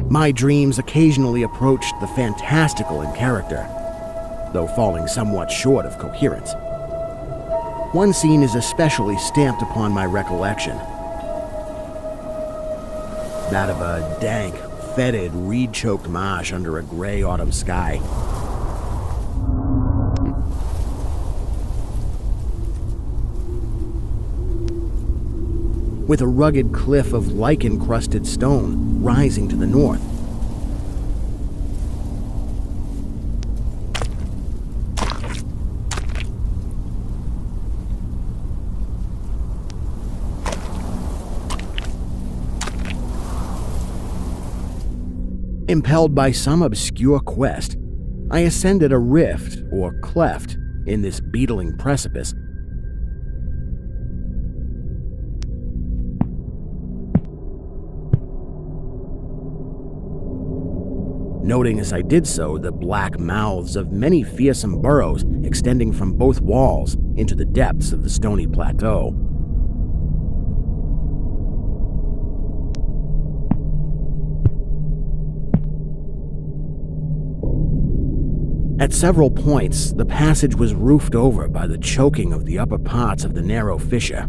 My dreams occasionally approached the fantastical in character, though falling somewhat short of coherence. One scene is especially stamped upon my recollection. That of a dank, fetid, reed-choked marsh under a gray autumn sky. With a rugged cliff of lichen-crusted stone rising to the north. Impelled by some obscure quest, I ascended a rift or cleft in this beetling precipice. Noting as I did so the black mouths of many fearsome burrows extending from both walls into the depths of the stony plateau. At several points, the passage was roofed over by the choking of the upper parts of the narrow fissure.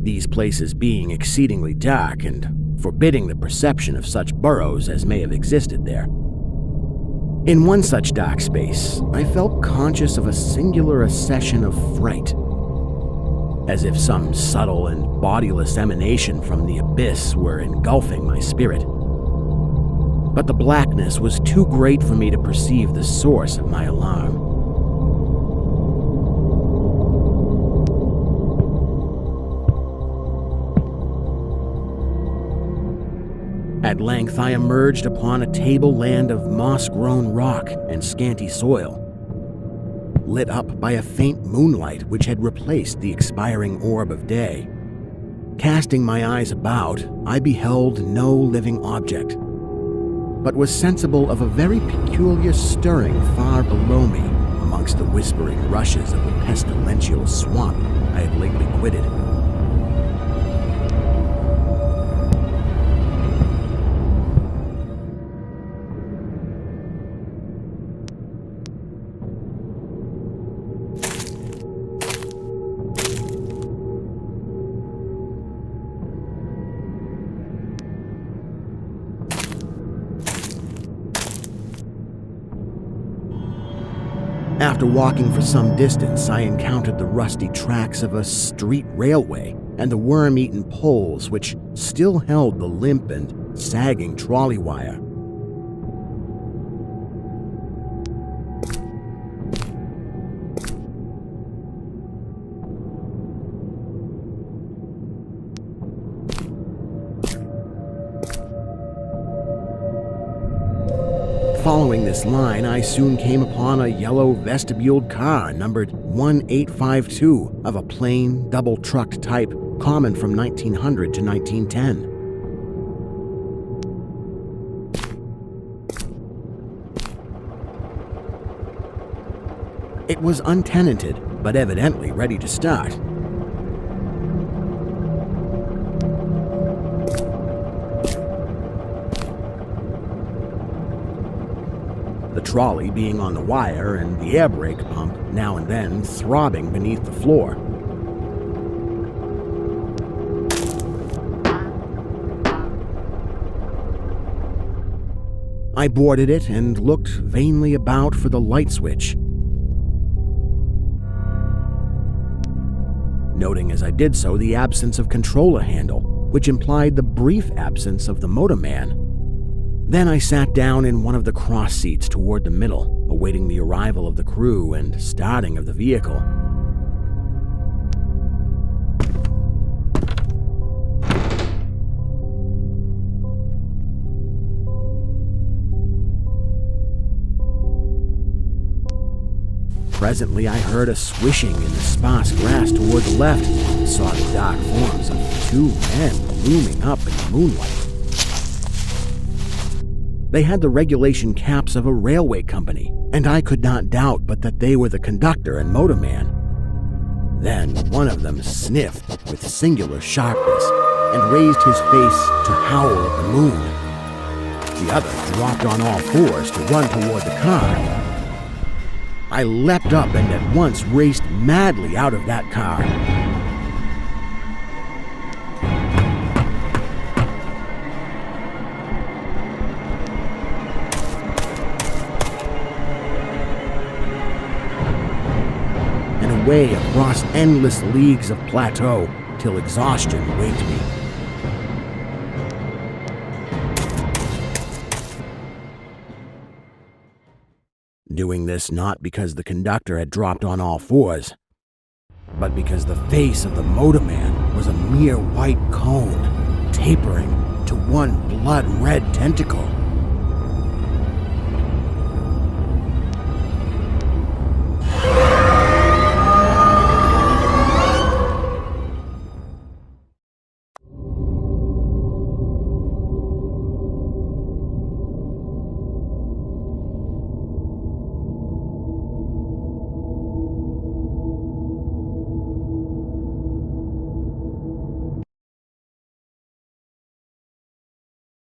These places being exceedingly dark and forbidding the perception of such burrows as may have existed there. In one such dark space, I felt conscious of a singular accession of fright, as if some subtle and bodiless emanation from the abyss were engulfing my spirit. But the blackness was too great for me to perceive the source of my alarm. At length, I emerged upon a tableland of moss-grown rock and scanty soil, lit up by a faint moonlight which had replaced the expiring orb of day. Casting my eyes about, I beheld no living object, but was sensible of a very peculiar stirring far below me amongst the whispering rushes of the pestilential swamp I had lately quitted. After walking for some distance, I encountered the rusty tracks of a street railway and the worm-eaten poles which still held the limp and sagging trolley wire. Following this line, I soon came upon a yellow vestibuled car numbered 1852 of a plain, double-trucked type common from 1900 to 1910. It was untenanted, but evidently ready to start. The trolley being on the wire and the air brake pump now and then throbbing beneath the floor. I boarded it and looked vainly about for the light switch. Noting as I did so the absence of controller handle, which implied the brief absence of the motorman. Then I sat down in one of the cross seats toward the middle, awaiting the arrival of the crew and starting of the vehicle. Presently, I heard a swishing in the sparse grass toward the left and saw the dark forms of two men looming up in the moonlight. They had the regulation caps of a railway company, and I could not doubt but that they were the conductor and motorman. Then one of them sniffed with singular sharpness and raised his face to howl at the moon. The other dropped on all fours to run toward the car. I leapt up and at once raced madly out of that car. And away across endless leagues of plateau till exhaustion waked me. Doing this not because the conductor had dropped on all fours, but because the face of the motorman was a mere white cone, tapering to one blood-red tentacle.